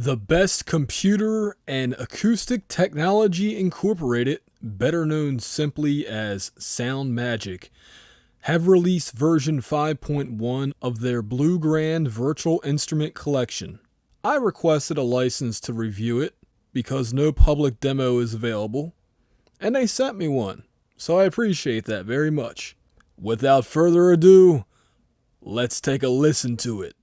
The best computer and acoustic technology incorporated, better known simply as SoundMagic, have released version 5.1 of their Blue Grand Virtual Instrument Collection. I requested a license to review it because no public demo is available, and they sent me one, so I appreciate that very much. Without further ado, let's take a listen to it.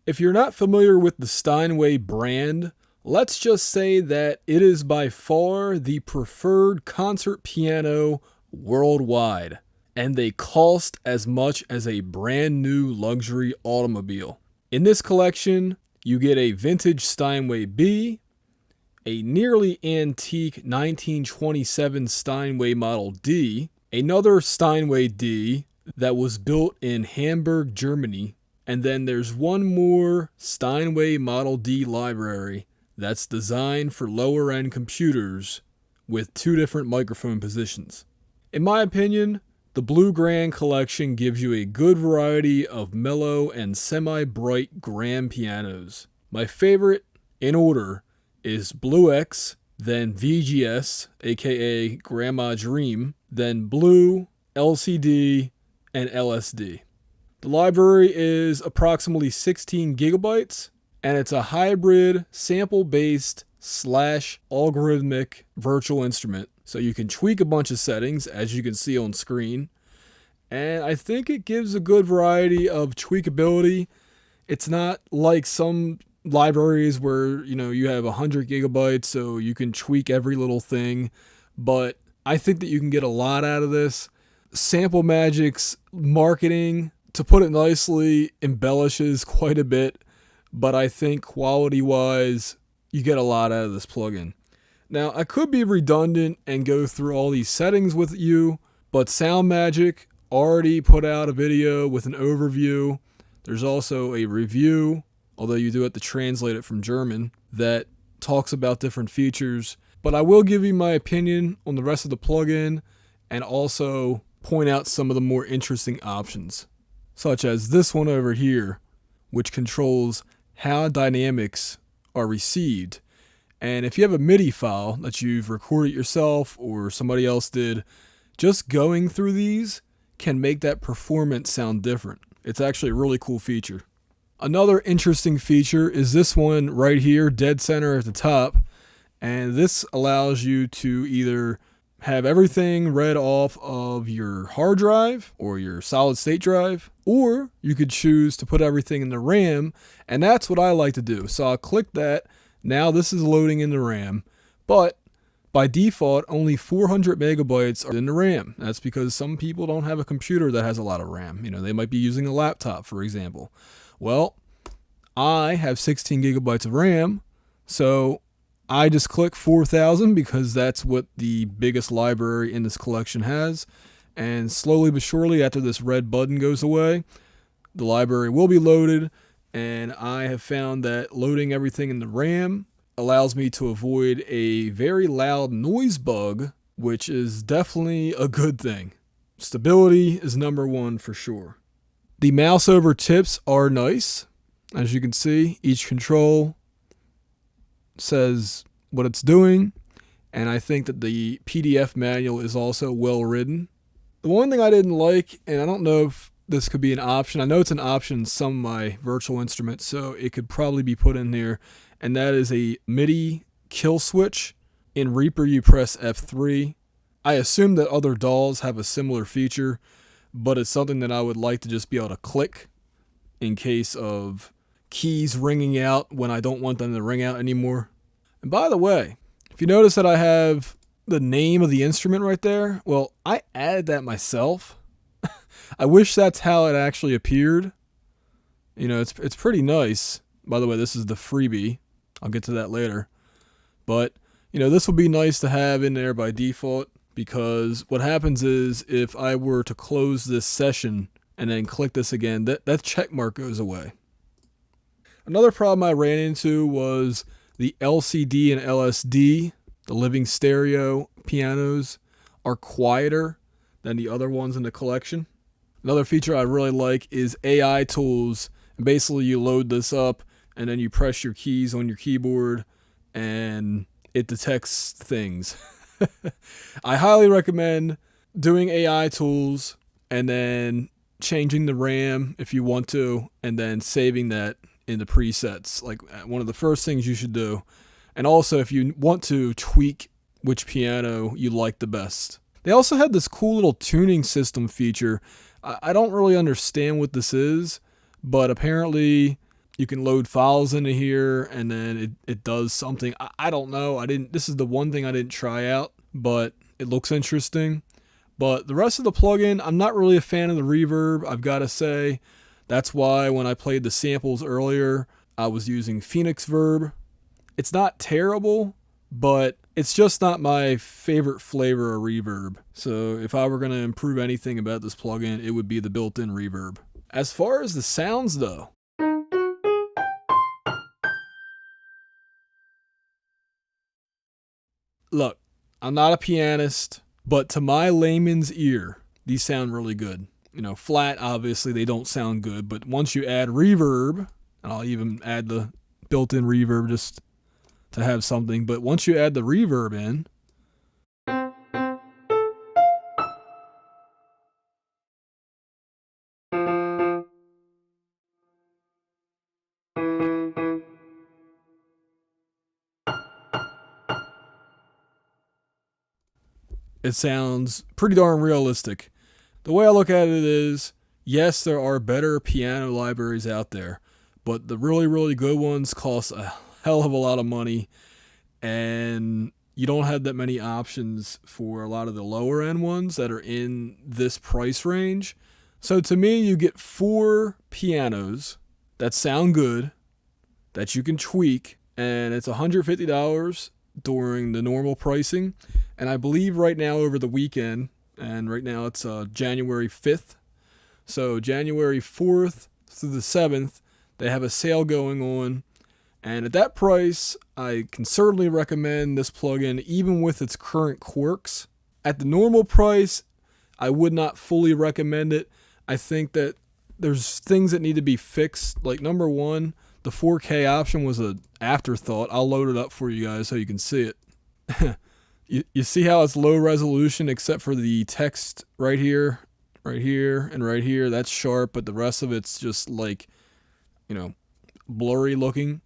If you're not familiar with the Steinway brand, let's just say that it is by far the preferred concert piano worldwide, and they cost as much as a brand new luxury automobile. In this collection, you get a vintage Steinway B, a nearly antique 1927 Steinway Model D, another Steinway D that was built in Hamburg, Germany, and then there's one more Steinway Model D library that's designed for lower end computers with two different microphone positions. In my opinion, the Blue Grand collection gives you a good variety of mellow and semi-bright grand pianos. My favorite, in order, is Blue X, then VGS, aka Grandma Dream, then Blue, LCD, and LSD. The library is approximately 16 gigabytes, and it's a hybrid sample-based / algorithmic virtual instrument. So you can tweak a bunch of settings, as you can see on screen, and I think it gives a good variety of tweakability. It's not like some libraries where, you have 100 gigabytes, so you can tweak every little thing, but I think that you can get a lot out of this. SoundMagic's marketing, to put it nicely, embellishes quite a bit, but I think quality-wise, you get a lot out of this plugin. Now, I could be redundant and go through all these settings with you, but SoundMagic already put out a video with an overview. There's also a review, although you do have to translate it from German, that talks about different features. But I will give you my opinion on the rest of the plugin and also point out some of the more interesting options, such as this one over here, which controls how dynamics are received. And if you have a MIDI file that you've recorded yourself or somebody else did, just going through these can make that performance sound different. It's actually a really cool feature. Another interesting feature is this one right here, dead center at the top. And this allows you to either have everything read off of your hard drive or your solid state drive, or you could choose to put everything in the RAM, and that's what I like to do. So I'll click that. Now this is loading in the RAM, but by default, only 400 megabytes are in the RAM. That's because some people don't have a computer that has a lot of RAM. They might be using a laptop, for example. Well, I have 16 gigabytes of RAM, so I just click 4,000 because that's what the biggest library in this collection has. And slowly but surely, after this red button goes away, the library will be loaded. And I have found that loading everything in the RAM allows me to avoid a very loud noise bug, which is definitely a good thing. Stability is number one for sure. The mouse over tips are nice. As you can see, each control says what it's doing, and I think that the PDF manual is also well written. The one thing I didn't like, and I don't know if this could be an option, I know it's an option in some of my virtual instruments, so it could probably be put in there, and that is a MIDI kill switch. In Reaper you press F3. I assume that other DAWs have a similar feature, but it's something that I would like to just be able to click in case of keys ringing out when I don't want them to ring out anymore. And by the way, if you notice that I have the name of the instrument right there, well, I added that myself. I wish that's how it actually appeared. You know, it's pretty nice. By the way, this is the freebie. I'll get to that later. But, you know, this would be nice to have in there by default, because what happens is if I were to close this session and then click this again, that check mark goes away. Another problem I ran into was the LCD and LSD, the living stereo pianos, are quieter than the other ones in the collection. Another feature I really like is AI tools. Basically, you load this up and then you press your keys on your keyboard and it detects things. I highly recommend doing AI tools and then changing the RAM if you want to, and then saving that in the presets, like one of the first things you should do. And also if you want to tweak which piano you like the best. They also had this cool little tuning system feature. I don't really understand what this is, but apparently you can load files into here and then it does something. I don't know. This is the one thing I didn't try out, but it looks interesting. But the rest of the plugin, I'm not really a fan of the reverb, I've got to say. That's why when I played the samples earlier, I was using Phoenix Verb. It's not terrible, but it's just not my favorite flavor of reverb. So if I were going to improve anything about this plugin, it would be the built-in reverb. As far as the sounds though, look, I'm not a pianist, but to my layman's ear, these sound really good. You know, flat, obviously, they don't sound good, but once you add reverb, and I'll even add the built-in reverb just to have something, but once you add the reverb in, it sounds pretty darn realistic. The way I look at it is, yes, there are better piano libraries out there, but the really, really good ones cost a hell of a lot of money, and you don't have that many options for a lot of the lower end ones that are in this price range. So to me, you get 4 pianos that sound good, that you can tweak, and it's $150 during the normal pricing. And I believe right now over the weekend, and right now it's January 5th, so January 4th through the 7th, they have a sale going on. And at that price, I can certainly recommend this plugin, even with its current quirks. At the normal price, I would not fully recommend it. I think that there's things that need to be fixed. Like number one, the 4K option was an afterthought. I'll load it up for you guys so you can see it. You see how it's low resolution except for the text right here, and right here. That's sharp, but the rest of it's just like, you know, blurry looking.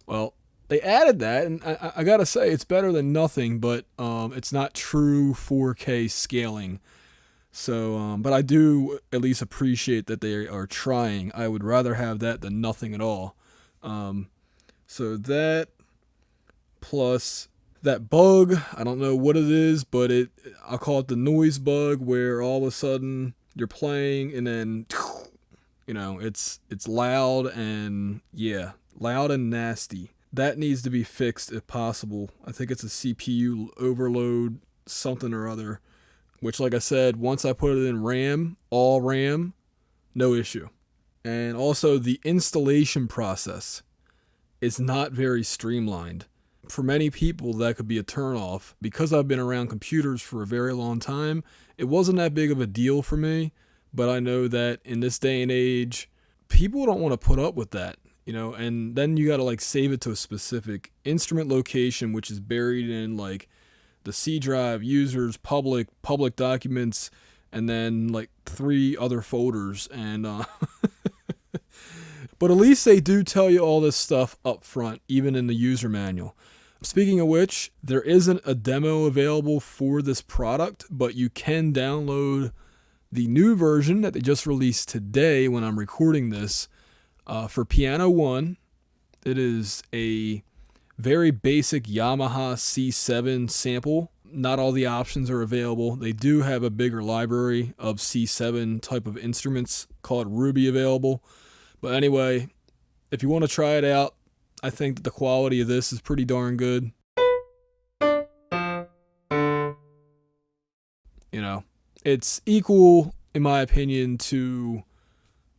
Well, they added that, and I gotta say it's better than nothing, but it's not true 4K scaling. So, but I do at least appreciate that they are trying. I would rather have that than nothing at all. So that plus that bug, I don't know what it is, but I'll call it the noise bug, where all of a sudden you're playing and then, you know, it's loud and, yeah, loud and nasty. that needs to be fixed if possible. I think it's a CPU overload something or other, which, like I said, once I put it in RAM, all RAM, no issue. And also the installation process is not very streamlined. For many people, that could be a turnoff. Because I've been around computers for a very long time, it wasn't that big of a deal for me, but I know that in this day and age, people don't want to put up with that, you know, and then you got to like save it to a specific instrument location, which is buried in like the C drive, users, public documents, and then like 3 other folders. And but at least they do tell you all this stuff up front, even in the user manual. Speaking of which, there isn't a demo available for this product, but you can download the new version that they just released today when I'm recording this for Piano 1. It is a very basic Yamaha C7 sample. Not all the options are available. They do have a bigger library of C7 type of instruments called Ruby available. But anyway, if you want to try it out, I think that the quality of this is pretty darn good. You know, it's equal, in my opinion, to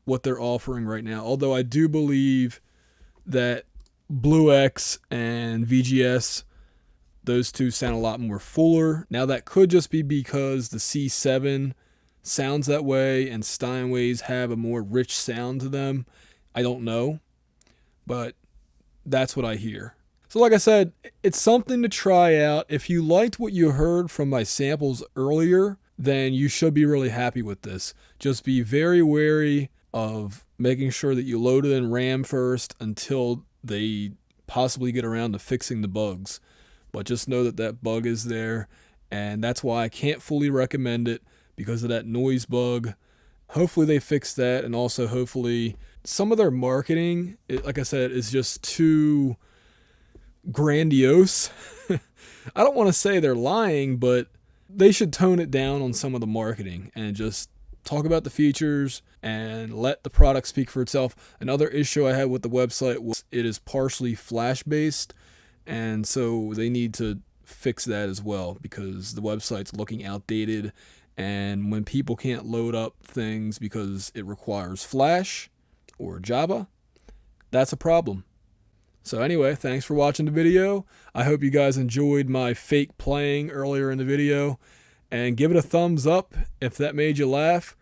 what they're offering right now. Although I do believe that Blue X and VGS, those two sound a lot more fuller. Now that could just be because the C7 sounds that way and Steinways have a more rich sound to them. I don't know, but that's what I hear. So like I said, it's something to try out. If you liked what you heard from my samples earlier, then you should be really happy with this. Just be very wary of making sure that you load it in RAM first until they possibly get around to fixing the bugs. But just know that that bug is there, and that's why I can't fully recommend it, because of that noise bug. Hopefully they fix that, and also hopefully some of their marketing, like I said, is just too grandiose. I don't want to say they're lying, but they should tone it down on some of the marketing and just talk about the features and let the product speak for itself. Another issue I had with the website was it is partially flash based, and so they need to fix that as well, because the website's looking outdated, and when people can't load up things because it requires Flash or Java, that's a problem. So anyway, thanks for watching the video. I hope you guys enjoyed my fake playing earlier in the video, and give it a thumbs up if that made you laugh.